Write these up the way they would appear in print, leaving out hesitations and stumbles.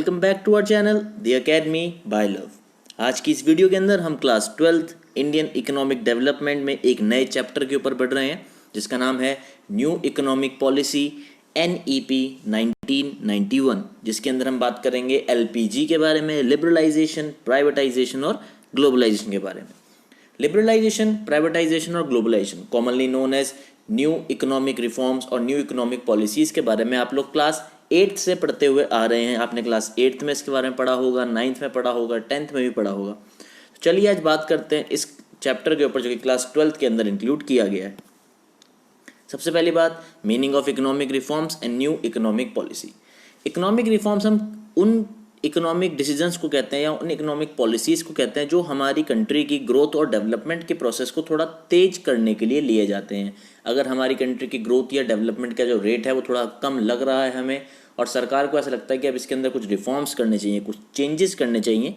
Welcome back to our channel the academy by love. आज की इस वीडियो के अंदर हम class 12th Indian economic development में एक नए चैप्टर के ऊपर बढ़ रहे हैं जिसका नाम है न्यू इकोनॉमिक पॉलिसी NEP 1991, जिसके अंदर हम बात करेंगे LPG के बारे में, लिबरलाइजेशन, प्राइवेटाइजेशन और ग्लोबलाइजेशन के बारे में। लिबरलाइजेशन, प्राइवेटाइजेशन और globalisation commonly known as new economic reforms और न्यू इकोनॉमिक पॉलिसीज़ के बारे में आप लोग क्लास 8th से पढ़ते हुए आ रहे हैं। आपने क्लास 8th में इसके बारे में पढ़ा होगा, 9th में पढ़ा होगा, 10th में भी पढ़ा होगा। तो चलिए आज बात करते हैं इस चैप्टर के ऊपर जो कि क्लास 12th के अंदर इंक्लूड किया गया है। सबसे पहली बात, meaning of economic reforms and new economic policy. Economic reforms हम उन इकोनॉमिक डिसीजंस को कहते हैं या उन इकोनॉमिक पॉलिसीज़ को कहते हैं जो हमारी कंट्री की ग्रोथ और डेवलपमेंट के प्रोसेस को थोड़ा तेज करने के लिए लिए जाते हैं। अगर हमारी कंट्री की ग्रोथ या डेवलपमेंट का जो रेट है वो थोड़ा कम लग रहा है हमें, और सरकार को ऐसा लगता है कि अब इसके अंदर कुछ रिफॉर्म्स करने चाहिए, कुछ चेंजेस करने चाहिए,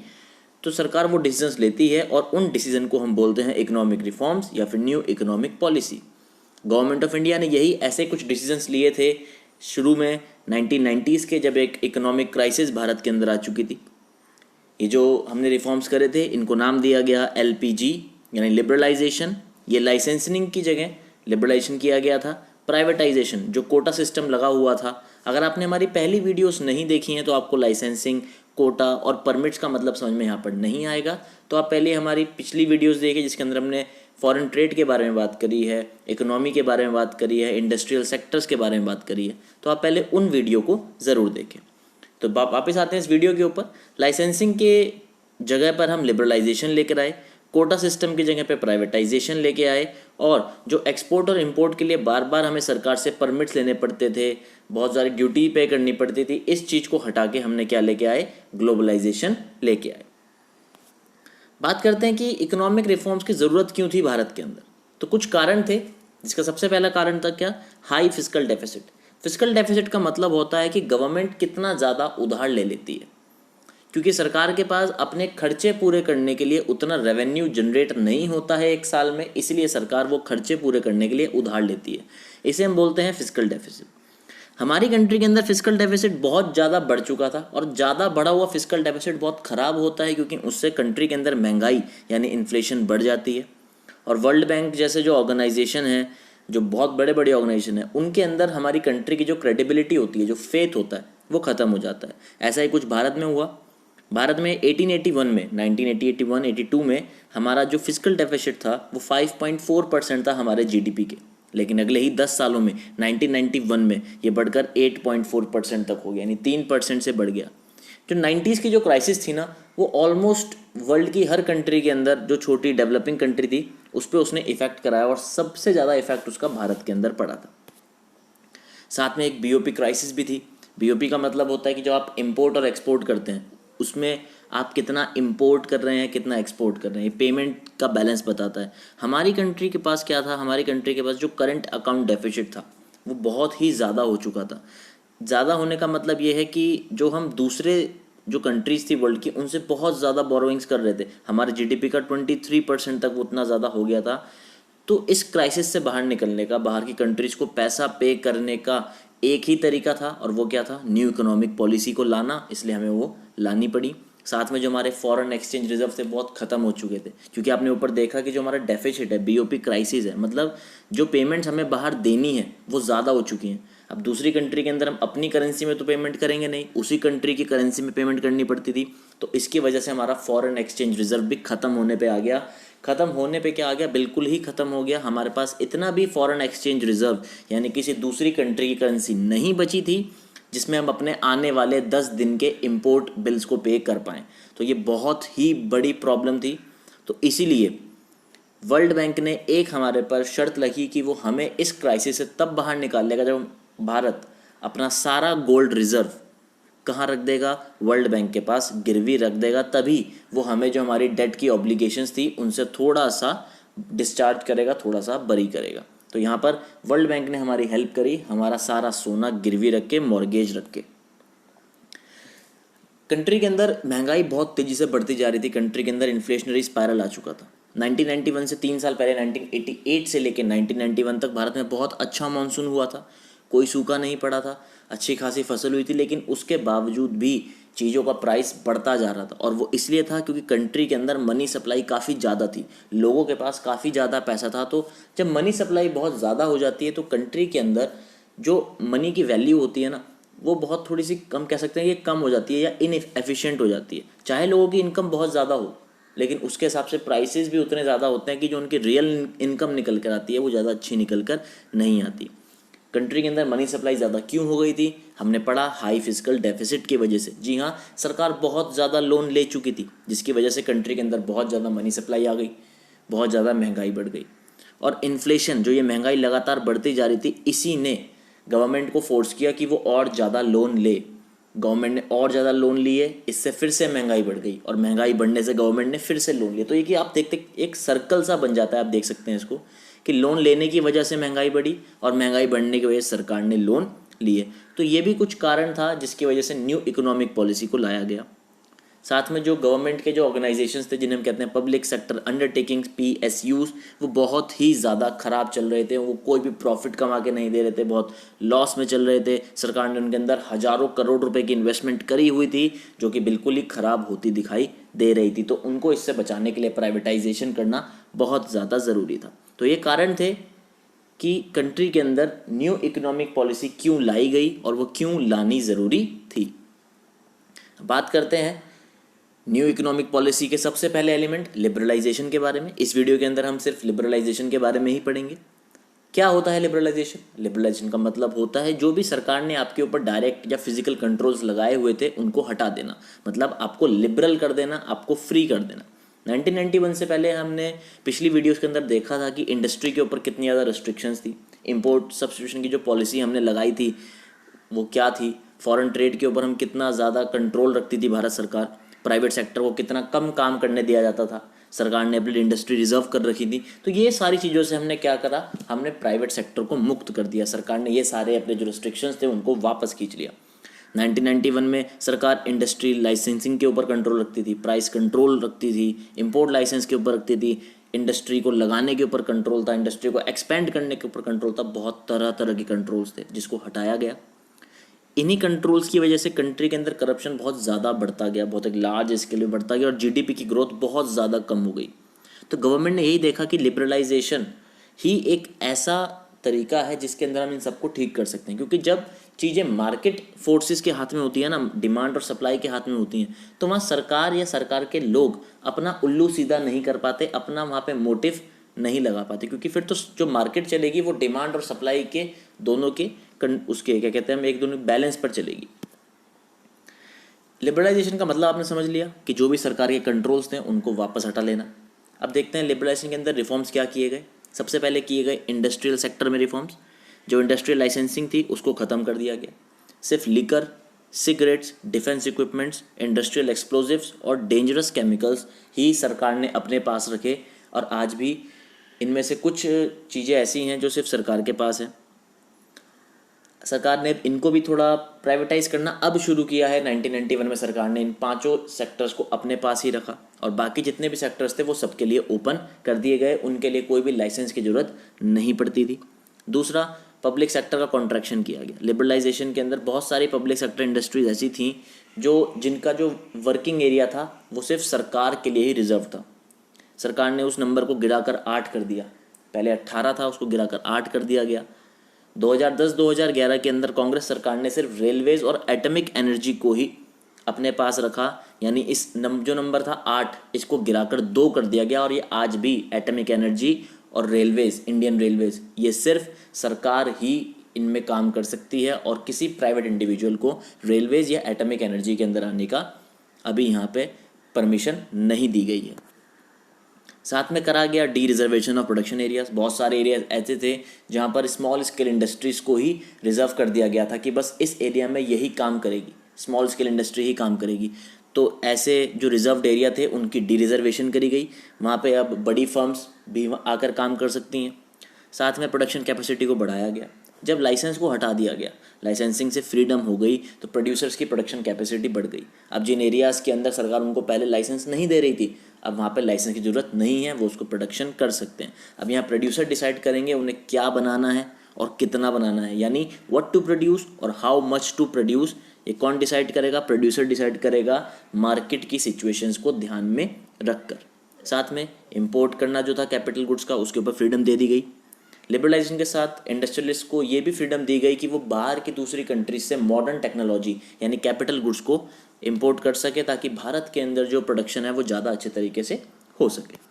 तो सरकार वो डिसीजंस लेती है और उन डिसीजन को हम बोलते हैं इकोनॉमिक रिफॉर्म्स या फिर new economic policy. Government of India ने यही ऐसे कुछ डिसीजंस लिए थे शुरू में 1990s के, जब एक इकोनॉमिक क्राइसिस भारत के अंदर आ चुकी थी। ये जो हमने रिफॉर्म्स करे थे इनको नाम दिया गया LPG यानी लिबरलाइजेशन, ये लाइसेंसिंग की जगह लिबरलाइजेशन किया गया था। प्राइवेटाइजेशन, जो कोटा सिस्टम लगा हुआ था, अगर आपने हमारी पहली वीडियोस नहीं देखी हैं तो आपको लाइसेंसिंग, कोटा और परमिट्स का मतलब समझ में यहाँ पर नहीं आएगा। तो आप पहले हमारी पिछली वीडियोस देखिए जिसके अंदर हमने फॉरेन ट्रेड के बारे में बात करी है, इकोनॉमी के बारे में बात करी है, इंडस्ट्रियल सेक्टर्स के बारे में बात करी है। तो आप पहले उन वीडियो को ज़रूर देखें। तो वापस आते हैं इस वीडियो के ऊपर। लाइसेंसिंग के जगह पर हम लिबरलाइजेशन लेकर आए, कोटा सिस्टम की जगह पे प्राइवेटाइजेशन लेके आए, और जो एक्सपोर्ट और इंपोर्ट के लिए बार बार हमें सरकार से परमिट्स लेने पड़ते थे, बहुत सारी ड्यूटी पे करनी पड़ती थी, इस चीज़ को हटा के हमने क्या लेके आए, ग्लोबलाइजेशन लेके आए। बात करते हैं कि इकोनॉमिक रिफॉर्म्स की ज़रूरत क्यों थी भारत के अंदर। तो कुछ कारण थे, जिसका सबसे पहला कारण था क्या, high fiscal deficit. Fiscal deficit का मतलब होता है कि गवर्नमेंट कितना ज़्यादा उधार ले लेती है, क्योंकि सरकार के पास अपने खर्चे पूरे करने के लिए उतना रेवेन्यू जनरेट नहीं होता है एक साल में, इसलिए सरकार वो खर्चे पूरे करने के लिए उधार लेती है। इसे हम बोलते हैं फिस्कल डेफिसिट। हमारी कंट्री के अंदर फिस्कल डेफिसिट बहुत ज़्यादा बढ़ चुका था, और ज़्यादा बढ़ा हुआ फिस्कल डेफिसिट बहुत ख़राब होता है क्योंकि उससे कंट्री के अंदर महंगाई यानी इन्फ्लेशन बढ़ जाती है। और वर्ल्ड बैंक जैसे जो ऑर्गेनाइजेशन है, जो बहुत बड़े बड़े ऑर्गेनाइजेशन है, उनके अंदर हमारी कंट्री की जो क्रेडिबिलिटी होती है, जो फेथ होता है, वो ख़त्म हो जाता है। ऐसा ही कुछ भारत में हुआ। भारत में 1881 में 1981, 82 में हमारा जो फिस्कल डेफिसिट था वो 5.4% था हमारे GDP के, लेकिन अगले ही 10 सालों में 1991 में ये बढ़कर 8.4% तक हो गया, यानी 3% से बढ़ गया। जो 90s की जो क्राइसिस थी ना, वो ऑलमोस्ट वर्ल्ड की हर कंट्री के अंदर, जो छोटी डेवलपिंग कंट्री थी उस पर उसने इफेक्ट कराया, और सबसे ज़्यादा इफेक्ट उसका भारत के अंदर पड़ा था। साथ में एक BOP क्राइसिस भी थी। BOP का मतलब होता है कि जो आप इम्पोर्ट और एक्सपोर्ट करते हैं उसमें आप कितना इंपोर्ट कर रहे हैं, कितना एक्सपोर्ट कर रहे हैं, पेमेंट का बैलेंस बताता है। हमारी कंट्री के पास क्या था, हमारी कंट्री के पास जो करंट अकाउंट डेफिसिट था वो बहुत ही ज़्यादा हो चुका था। ज़्यादा होने का मतलब ये है कि जो हम दूसरे जो कंट्रीज़ थी वर्ल्ड की, उनसे बहुत ज़्यादा बोरोइंग्स कर रहे थे। हमारे GDP का 23% तक वो उतना ज़्यादा हो गया था। तो इस क्राइसिस से बाहर निकलने का, बाहर की कंट्रीज़ को पैसा पे करने का एक ही तरीका था, और वो क्या था, न्यू इकोनॉमिक पॉलिसी को लाना। इसलिए हमें वो लानी पड़ी। साथ में जो हमारे फॉरेन एक्सचेंज रिजर्व थे बहुत ख़त्म हो चुके थे, क्योंकि आपने ऊपर देखा कि जो हमारा डेफिसिट है, BOP क्राइसिस है, मतलब जो पेमेंट्स हमें बाहर देनी है वो ज़्यादा हो चुकी हैं। अब दूसरी कंट्री के अंदर हम अपनी करेंसी में तो पेमेंट करेंगे नहीं, उसी कंट्री की करेंसी में पेमेंट करनी पड़ती थी। तो इसकी वजह से हमारा फॉरेन एक्सचेंज रिजर्व भी ख़त्म होने पर आ गया। ख़त्म होने पे क्या आ गया, बिल्कुल ही ख़त्म हो गया। हमारे पास इतना भी फॉरेन एक्सचेंज रिजर्व यानी किसी दूसरी कंट्री की करेंसी नहीं बची थी जिसमें हम अपने आने वाले 10 दिन के इंपोर्ट बिल्स को पे कर पाएँ। तो ये बहुत ही बड़ी प्रॉब्लम थी। तो इसीलिए वर्ल्ड बैंक ने एक हमारे पर शर्त लगी कि वो हमें इस क्राइसिस से तब बाहर निकालेगा जब भारत अपना सारा गोल्ड रिजर्व कहाँ रख देगा, वर्ल्ड बैंक के पास गिरवी रख देगा। तभी वो हमें जो हमारी डेट की ऑब्लिगेशंस थी उनसे थोड़ा सा डिस्चार्ज करेगा, थोड़ा सा बरी करेगा। तो यहाँ पर वर्ल्ड बैंक ने हमारी हेल्प करी, हमारा सारा सोना गिरवी रख के, मॉर्गेज रख के। कंट्री के अंदर महंगाई बहुत तेज़ी से बढ़ती जा रही थी। कंट्री के अंदर इन्फ्लेशनरी स्पायरल आ चुका था। 1991 से 3 साल पहले 1988 से लेकर 1991 तक भारत में बहुत अच्छा मानसून हुआ था, कोई सूखा नहीं पड़ा था, अच्छी खासी फसल हुई थी। लेकिन उसके बावजूद भी चीज़ों का प्राइस बढ़ता जा रहा था, और वो इसलिए था क्योंकि कंट्री के अंदर मनी सप्लाई काफ़ी ज़्यादा थी, लोगों के पास काफ़ी ज़्यादा पैसा था। तो जब मनी सप्लाई बहुत ज़्यादा हो जाती है तो कंट्री के अंदर जो मनी की वैल्यू होती है ना, वो बहुत थोड़ी सी कम कह सकते हैं कि कम हो जाती है या इनएफिशिएंट हो जाती है। चाहे लोगों की इनकम बहुत ज़्यादा हो, लेकिन उसके हिसाब से प्राइसेस भी उतने ज़्यादा होते हैं कि जो उनकी रियल इनकम निकल कर आती है वो ज़्यादा अच्छी निकल कर नहीं आती। कंट्री के अंदर मनी सप्लाई ज़्यादा क्यों हो गई थी? हमने पढ़ा हाई फिजिकल डेफिसिट की वजह से। जी हाँ, सरकार बहुत ज़्यादा लोन ले चुकी थी, जिसकी वजह से कंट्री के अंदर बहुत ज़्यादा मनी सप्लाई आ गई, बहुत ज़्यादा महंगाई बढ़ गई। और इन्फ्लेशन, जो ये महंगाई लगातार बढ़ती जा रही थी, इसी ने गवर्नमेंट को फोर्स किया कि वो और ज़्यादा लोन ले। गवर्नमेंट ने और ज़्यादा लोन लिए, इससे फिर से महंगाई बढ़ गई, और महंगाई बढ़ने से गवर्नमेंट ने फिर से लोन लिया। तो ये कि आप देखते एक सर्कल सा बन जाता है, आप देख सकते हैं इसको, कि लोन लेने की वजह से महंगाई बढ़ी और महंगाई बढ़ने की वजह से सरकार ने लोन लिए। तो ये भी कुछ कारण था जिसकी वजह से न्यू इकोनॉमिक पॉलिसी को लाया गया। साथ में जो गवर्नमेंट के जो ऑर्गेनाइजेशंस थे, जिन्हें हम कहते हैं पब्लिक सेक्टर अंडरटेकिंग्स, PSUs, वो बहुत ही ज़्यादा ख़राब चल रहे थे। वो कोई भी प्रॉफिट कमा के नहीं दे रहे थे, बहुत लॉस में चल रहे थे। सरकार ने उनके अंदर हज़ारों करोड़ रुपए की इन्वेस्टमेंट करी हुई थी, जो कि बिल्कुल ही ख़राब होती दिखाई दे रही थी। तो उनको इससे बचाने के लिए प्राइवेटाइजेशन करना बहुत ज़्यादा ज़रूरी था। तो ये कारण थे कि कंट्री के अंदर न्यू इकोनॉमिक पॉलिसी क्यों लाई गई और वो क्यों लानी ज़रूरी थी। बात करते हैं न्यू इकोनॉमिक पॉलिसी के सबसे पहले एलिमेंट लिबरलाइजेशन के बारे में। इस वीडियो के अंदर हम सिर्फ लिबरलाइजेशन के बारे में ही पढ़ेंगे। क्या होता है लिबरलाइजेशन? लिबरलाइजेशन का मतलब होता है जो भी सरकार ने आपके ऊपर डायरेक्ट या फिजिकल कंट्रोल्स लगाए हुए थे उनको हटा देना, मतलब आपको लिबरल कर देना, आपको फ्री कर देना। 1991 से पहले हमने पिछली वीडियोस के अंदर देखा था कि इंडस्ट्री के ऊपर कितनी ज़्यादा रिस्ट्रिक्शंस थी। इंपोर्ट सब्स्टिट्यूशन की जो पॉलिसी हमने लगाई थी वो क्या थी, फॉरेन ट्रेड के ऊपर हम कितना ज़्यादा कंट्रोल रखती थी भारत सरकार, प्राइवेट सेक्टर को कितना कम काम करने दिया जाता था, सरकार ने अपनी इंडस्ट्री रिजर्व कर रखी थी। तो ये सारी चीज़ों से हमने क्या करा, हमने प्राइवेट सेक्टर को मुक्त कर दिया। सरकार ने ये सारे अपने जो रिस्ट्रिक्शंस थे उनको वापस खींच लिया। 1991 में सरकार इंडस्ट्री लाइसेंसिंग के ऊपर कंट्रोल रखती थी, प्राइस कंट्रोल रखती थी, इंपोर्ट लाइसेंस के ऊपर रखती थी, इंडस्ट्री को लगाने के ऊपर कंट्रोल था, इंडस्ट्री को एक्सपेंड करने के ऊपर कंट्रोल था। बहुत तरह तरह के कंट्रोल्स थे जिसको हटाया गया। इन्हीं कंट्रोल्स की वजह से कंट्री के अंदर करप्शन बहुत ज़्यादा बढ़ता गया, बहुत एक लार्ज स्केल में बढ़ता गया, और GDP की ग्रोथ बहुत ज़्यादा कम हो गई। तो गवर्नमेंट ने यही देखा कि लिबरलाइजेशन ही एक ऐसा तरीका है जिसके अंदर हम इन सबको ठीक कर सकते हैं। क्योंकि जब चीज़ें मार्केट फोर्सेस के हाथ में होती है ना, डिमांड और सप्लाई के हाथ में होती हैं, तो वहाँ सरकार या सरकार के लोग अपना उल्लू सीधा नहीं कर पाते, अपना वहाँ पे मोटिव नहीं लगा पाते, क्योंकि फिर तो जो मार्केट चलेगी वो डिमांड और सप्लाई के दोनों के उसके क्या कहते हैं हम एक दोनों बैलेंस पर चलेगी। लिबरलाइजेशन का मतलब आपने समझ लिया कि जो भी सरकार के कंट्रोल्स थे उनको वापस हटा लेना। अब देखते हैं लिबरलाइजेशन के अंदर रिफॉर्म्स क्या किए गए। सबसे पहले किए गए इंडस्ट्रियल सेक्टर में रिफॉर्म्स। जो इंडस्ट्रियल लाइसेंसिंग थी उसको ख़त्म कर दिया गया। सिर्फ liquor, cigarettes, defence equipments, industrial explosives और डेंजरस केमिकल्स ही सरकार ने अपने पास रखे, और आज भी इनमें से कुछ चीज़ें ऐसी हैं जो सिर्फ सरकार के पास है। सरकार ने इनको भी थोड़ा प्राइवेटाइज करना अब शुरू किया है। 1991 में सरकार ने इन 5 सेक्टर्स को अपने पास ही रखा, और बाकी जितने भी सेक्टर्स थे वो सबके लिए ओपन कर दिए गए, उनके लिए कोई भी लाइसेंस की ज़रूरत नहीं पड़ती थी। दूसरा, पब्लिक सेक्टर का कॉन्ट्रैक्शन किया गया। लिबरलाइजेशन के अंदर बहुत सारी पब्लिक सेक्टर इंडस्ट्रीज ऐसी थीं जिनका जो वर्किंग एरिया था वो सिर्फ सरकार के लिए ही रिजर्व था। सरकार ने उस नंबर को गिराकर 8 कर दिया। पहले 18 था, उसको गिराकर 8 कर दिया गया। 2010-2011 के अंदर कांग्रेस सरकार ने सिर्फ रेलवेज और एटॉमिक एनर्जी को ही अपने पास रखा, यानी इस जो नंबर था 8, इसको गिराकर 2 कर दिया गया। और ये आज भी एटॉमिक एनर्जी और रेलवेज, इंडियन रेलवेज, ये सिर्फ सरकार ही इनमें काम कर सकती है, और किसी प्राइवेट इंडिविजुअल को रेलवेज या एटॉमिक एनर्जी के अंदर आने का अभी यहाँ पे परमिशन नहीं दी गई है। साथ में करा गया D reservation of production areas. बहुत सारे एरियाज ऐसे थे जहाँ पर स्मॉल स्केल इंडस्ट्रीज़ को ही रिजर्व कर दिया गया था कि बस इस एरिया में यही काम करेगी, स्मॉल स्केल इंडस्ट्री ही काम करेगी। तो ऐसे जो रिजर्व्ड एरिया थे उनकी डी रिजर्वेशन करी गई, वहाँ पे अब बड़ी फर्म्स भी आकर काम कर सकती हैं। साथ में प्रोडक्शन कैपेसिटी को बढ़ाया गया। जब लाइसेंस को हटा दिया गया, लाइसेंसिंग से फ्रीडम हो गई, तो प्रोड्यूसर्स की प्रोडक्शन कैपेसिटी बढ़ गई। अब जिन एरियाज़ के अंदर सरकार उनको पहले लाइसेंस नहीं दे रही थी, अब वहाँ पे लाइसेंस की ज़रूरत नहीं है, वो उसको प्रोडक्शन कर सकते हैं। अब यहाँ प्रोड्यूसर डिसाइड करेंगे उन्हें क्या बनाना है और कितना बनाना है, यानी व्हाट टू प्रोड्यूस और हाउ मच टू प्रोड्यूस, ये कौन डिसाइड करेगा? प्रोड्यूसर डिसाइड करेगा, मार्केट की सिचुएशंस को ध्यान में रखकर। साथ में इंपोर्ट करना जो था कैपिटल गुड्स का, उसके ऊपर फ्रीडम दे दी गई। लिबरलाइजेशन के साथ इंडस्ट्रियलिस्ट को ये भी फ्रीडम दी गई कि वो बाहर की दूसरी कंट्रीज से मॉडर्न टेक्नोलॉजी यानी कैपिटल गुड्स को इंपोर्ट कर सके, ताकि भारत के अंदर जो प्रोडक्शन है वो ज़्यादा अच्छे तरीके से हो सके।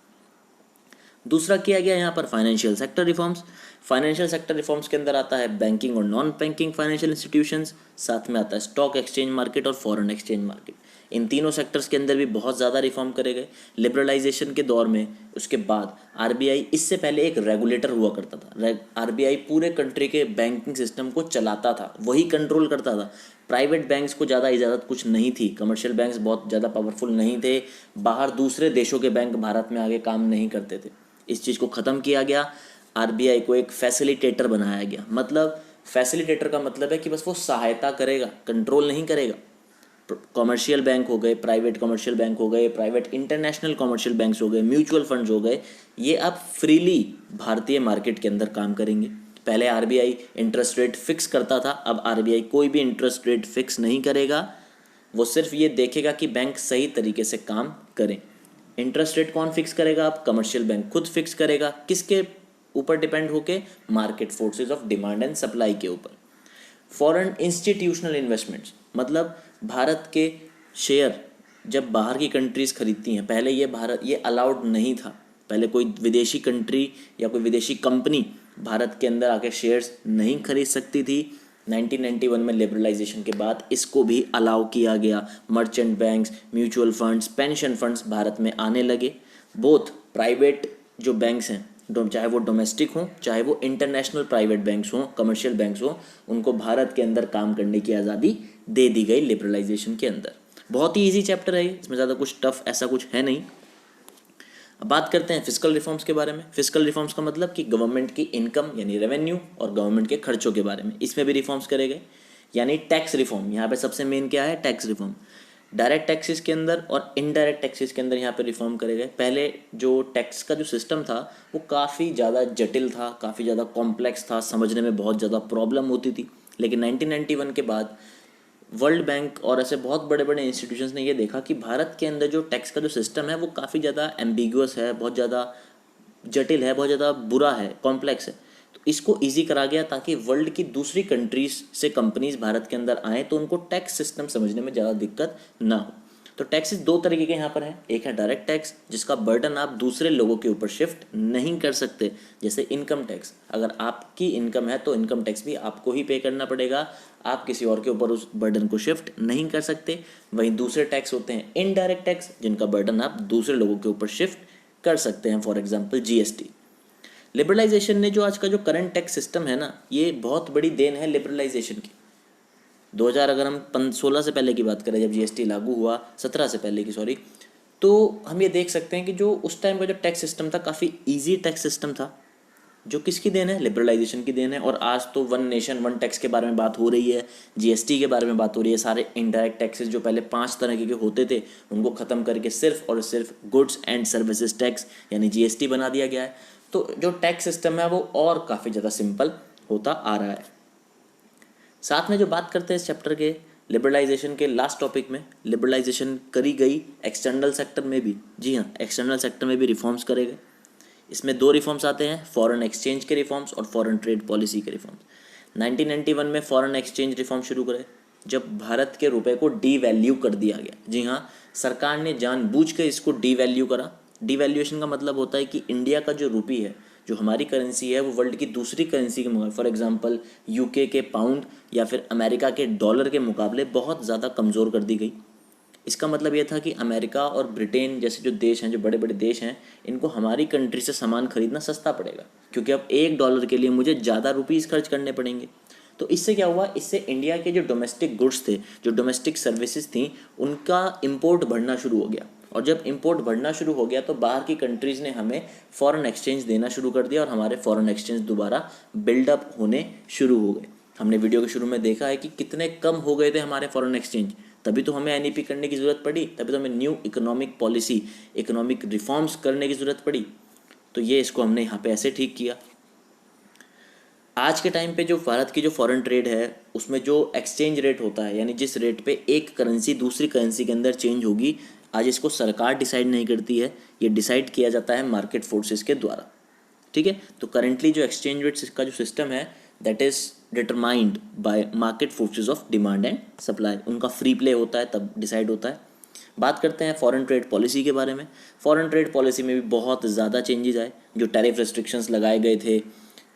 दूसरा किया गया यहाँ पर financial sector reforms. Financial sector reforms के अंदर आता है बैंकिंग और नॉन बैंकिंग फाइनेंशियल इंस्टीट्यूशंस, साथ में आता है स्टॉक एक्सचेंज मार्केट और फॉरेन एक्सचेंज मार्केट। इन तीनों सेक्टर्स के अंदर भी बहुत ज़्यादा रिफॉर्म करे गए लिबरलाइजेशन के दौर में। उसके बाद आरबीआई, इससे पहले एक रेगुलेटर हुआ करता था, आरबीआई पूरे कंट्री के बैंकिंग सिस्टम को चलाता था, वही कंट्रोल करता था। प्राइवेट बैंक्स को ज़्यादा इजाज़त कुछ नहीं थी, कमर्शियल बैंक्स बहुत ज़्यादा पावरफुल नहीं थे, बाहर दूसरे देशों के बैंक भारत में आगे काम नहीं करते थे। इस चीज़ को ख़त्म किया गया, आरबीआई को एक फैसिलिटेटर बनाया गया। मतलब फैसिलिटेटर का मतलब है कि बस वो सहायता करेगा, कंट्रोल नहीं करेगा। कमर्शियल बैंक हो गए, प्राइवेट कमर्शियल बैंक हो गए, प्राइवेट इंटरनेशनल कमर्शियल बैंक्स हो गए, म्यूचुअल फंड्स हो गए, ये अब फ्रीली भारतीय मार्केट के अंदर काम करेंगे। पहले आरबीआई इंटरेस्ट रेट फिक्स करता था, अब आरबीआई कोई भी इंटरेस्ट रेट फिक्स नहीं करेगा, वो सिर्फ ये देखेगा कि बैंक सही तरीके से काम करें। इंटरेस्ट रेट कौन फिक्स करेगा? अब कमर्शियल बैंक खुद फिक्स करेगा। किसके ऊपर डिपेंड होके? Market forces of demand and supply के ऊपर। फॉरेन इंस्टीट्यूशनल इन्वेस्टमेंट्स, मतलब भारत के शेयर जब बाहर की कंट्रीज़ खरीदती हैं, पहले ये अलाउड नहीं था। पहले कोई विदेशी कंट्री या कोई विदेशी कंपनी भारत के अंदर आके शेयर्स नहीं खरीद सकती थी। 1991 में लिबरलाइजेशन के बाद इसको भी अलाउ किया गया। Merchant banks, mutual funds, pension funds Bharat में आने लगे। बोथ प्राइवेट जो बैंक्स हैं, चाहे वो डोमेस्टिक हों चाहे वो इंटरनेशनल प्राइवेट बैंक्स हों, कमर्शियल बैंक्स हों, उनको भारत के अंदर काम करने की आज़ादी दे दी गई लिबरलाइजेशन के अंदर। बहुत ही इजी चैप्टर है, इसमें ज़्यादा कुछ टफ ऐसा कुछ है नहीं। अब बात करते हैं फिस्कल रिफॉर्म्स के बारे में। फिस्कल रिफॉर्म्स का मतलब कि गवर्नमेंट की इनकम यानी रेवेन्यू और गवर्नमेंट के खर्चों के बारे में, इसमें भी रिफॉर्म्स करे गए। यानी टैक्स रिफॉर्म, यहाँ पे सबसे मेन क्या है? Tax reform. डायरेक्ट टैक्सेस के अंदर और इनडायरेक्ट टैक्सेस के अंदर यहाँ पे रिफॉर्म करे गए। पहले जो टैक्स का जो सिस्टम था वो काफ़ी ज़्यादा जटिल था, काफ़ी ज़्यादा कॉम्प्लेक्स था, समझने में बहुत ज़्यादा प्रॉब्लम होती थी। लेकिन 1991 के बाद वर्ल्ड बैंक और ऐसे बहुत बड़े बड़े इंस्टीट्यूशंस ने ये देखा कि भारत के अंदर जो टैक्स का जो सिस्टम है वो काफ़ी ज़्यादा एम्बिगुअस है, बहुत ज़्यादा जटिल है, बहुत ज़्यादा बुरा है, कॉम्प्लेक्स है। तो इसको इजी करा गया ताकि वर्ल्ड की दूसरी कंट्रीज से कंपनीज भारत के अंदर आएँ तो उनको टैक्स सिस्टम समझने में ज़्यादा दिक्कत ना हो। तो टैक्सेस दो तरीके के यहाँ पर हैं। एक है डायरेक्ट टैक्स, जिसका बर्डन आप दूसरे लोगों के ऊपर शिफ्ट नहीं कर सकते, जैसे इनकम टैक्स। अगर आपकी इनकम है तो इनकम टैक्स भी आपको ही पे करना पड़ेगा, आप किसी और के ऊपर उस बर्डन को शिफ्ट नहीं कर सकते। वहीं दूसरे टैक्स होते हैं इनडायरेक्ट टैक्स, जिनका बर्डन आप दूसरे लोगों के ऊपर शिफ्ट कर सकते हैं, फॉर एग्जाम्पल जीएसटी। लिबरलाइजेशन ने जो आज का जो करंट टैक्स सिस्टम है ना, ये बहुत बड़ी देन है लिबरलाइजेशन की। 2000 अगर हम 16 से पहले की बात करें, जब जीएसटी लागू हुआ, 17 से पहले की सॉरी, तो हम ये देख सकते हैं कि जो उस टाइम का जो टैक्स सिस्टम था काफ़ी इजी टैक्स सिस्टम था, जो किसकी देन है? लिबरलाइजेशन की देन है। और आज तो वन नेशन वन टैक्स के बारे में बात हो रही है, जीएसटी के बारे में बात हो रही है। सारे इनडायरेक्ट टैक्सेस जो पहले 5 तरह के होते थे उनको ख़त्म करके सिर्फ और सिर्फ गुड्स एंड सर्विसेज टैक्स यानी जीएसटी बना दिया गया है। तो जो टैक्स सिस्टम है वो और काफ़ी ज़्यादा सिंपल होता आ रहा है। साथ में जो बात करते हैं इस चैप्टर के लिबरलाइजेशन के लास्ट टॉपिक में, लिबरलाइजेशन करी गई एक्सटर्नल सेक्टर में भी। जी हाँ, एक्सटर्नल सेक्टर में भी रिफॉर्म्स करे गए। इसमें 2 रिफॉर्म्स आते हैं, फॉरेन एक्सचेंज के रिफॉर्म्स और फॉरेन ट्रेड पॉलिसी के रिफॉर्म्स। 1991 में फॉरेन एक्सचेंज रिफॉर्म शुरू करे, जब भारत के रुपए को डी वैल्यू कर दिया गया। जी हाँ, सरकार ने जानबूझ के इसको डी वैल्यू करा। डीवैल्यूएशन का मतलब होता है कि इंडिया का जो रुपी है, जो हमारी करेंसी है, वो वर्ल्ड की दूसरी करेंसी के मुकाबले, फॉर एग्जांपल यूके के पाउंड या फिर अमेरिका के डॉलर के मुकाबले बहुत ज़्यादा कमज़ोर कर दी गई। इसका मतलब ये था कि अमेरिका और ब्रिटेन जैसे जो देश हैं, जो बड़े बड़े देश हैं, इनको हमारी कंट्री से सामान खरीदना सस्ता पड़ेगा, क्योंकि अब $1 के लिए मुझे ज़्यादा रुपीज़ खर्च करने पड़ेंगे। तो इससे क्या हुआ? इससे इंडिया के जो डोमेस्टिक गुड्स थे, जो डोमेस्टिक सर्विसेज थी, उनका इंपोर्ट बढ़ना शुरू हो गया। और जब इंपोर्ट बढ़ना शुरू हो गया तो बाहर की कंट्रीज़ ने हमें फ़ॉरेन एक्सचेंज देना शुरू कर दिया और हमारे फ़ॉरेन एक्सचेंज दोबारा बिल्डअप होने शुरू हो गए। हमने वीडियो के शुरू में देखा है कि कितने कम हो गए थे हमारे फ़ॉरेन एक्सचेंज, तभी तो हमें एनईपी करने की ज़रूरत पड़ी, तभी तो हमें new economic policy, economic reforms करने की ज़रूरत पड़ी। तो ये इसको हमने यहाँ पे ऐसे ठीक किया। आज के टाइम पे जो भारत की जो फॉरेन ट्रेड है उसमें जो एक्सचेंज रेट होता है, यानी जिस रेट पे एक करेंसी दूसरी करेंसी के अंदर चेंज होगी, आज इसको सरकार डिसाइड नहीं करती है, ये डिसाइड किया जाता है मार्केट फोर्सेस के द्वारा। ठीक है, तो करेंटली जो एक्सचेंज रेट का जो सिस्टम है that is determined by market forces of demand and supply, उनका फ्री प्ले होता है तब डिसाइड होता है। बात करते हैं फॉरेन ट्रेड पॉलिसी के बारे में। फॉरेन ट्रेड पॉलिसी में भी बहुत ज़्यादा चेंजेस आए। जो टैरिफ रेस्ट्रिक्शंस लगाए गए थे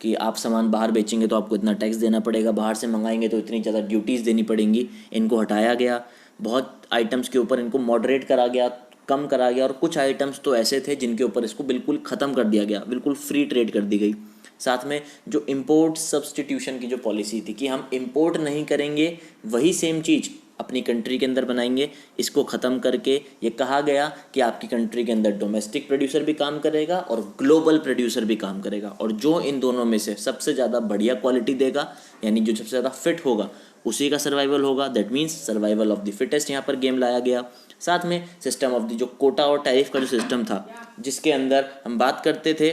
कि आप सामान बाहर बेचेंगे तो आपको इतना टैक्स देना पड़ेगा, बाहर से मंगाएंगे तो इतनी ज़्यादा ड्यूटीज़ देनी पड़ेंगी, इनको हटाया गया। बहुत आइटम्स के ऊपर इनको मॉडरेट करा गया, कम करा गया, और कुछ आइटम्स तो ऐसे थे जिनके ऊपर इसको बिल्कुल ख़त्म कर दिया गया, बिल्कुल फ्री ट्रेड कर दी गई। साथ में जो इम्पोर्ट सब्सटीट्यूशन की जो पॉलिसी थी कि हम इम्पोर्ट नहीं करेंगे, वही सेम चीज़ अपनी कंट्री के अंदर बनाएंगे, इसको ख़त्म करके ये कहा गया कि आपकी कंट्री के अंदर डोमेस्टिक प्रोड्यूसर भी काम करेगा और ग्लोबल प्रोड्यूसर भी काम करेगा, और जो इन दोनों में से सबसे ज़्यादा बढ़िया क्वालिटी देगा, यानी जो सबसे ज़्यादा फिट होगा उसी का सर्वाइवल होगा। That means survival of the fittest यहाँ पर गेम लाया गया। साथ में सिस्टम ऑफ द जो कोटा और टैरिफ का जो सिस्टम था, जिसके अंदर हम बात करते थे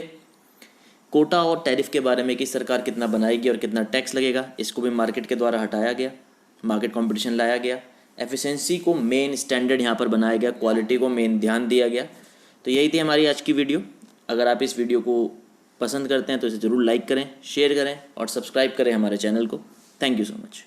कोटा और टैरिफ के बारे में कि सरकार कितना बनाएगी और कितना टैक्स लगेगा, इसको भी मार्केट के द्वारा हटाया गया, मार्केट कंपटीशन लाया गया। एफिशिएंसी को मेन स्टैंडर्ड यहाँ पर बनाया गया, क्वालिटी को मेन ध्यान दिया गया। तो यही थी हमारी आज की वीडियो। अगर आप इस वीडियो को पसंद करते हैं तो इसे ज़रूर लाइक करें, शेयर करें और सब्सक्राइब करें हमारे चैनल को। Thank you so much.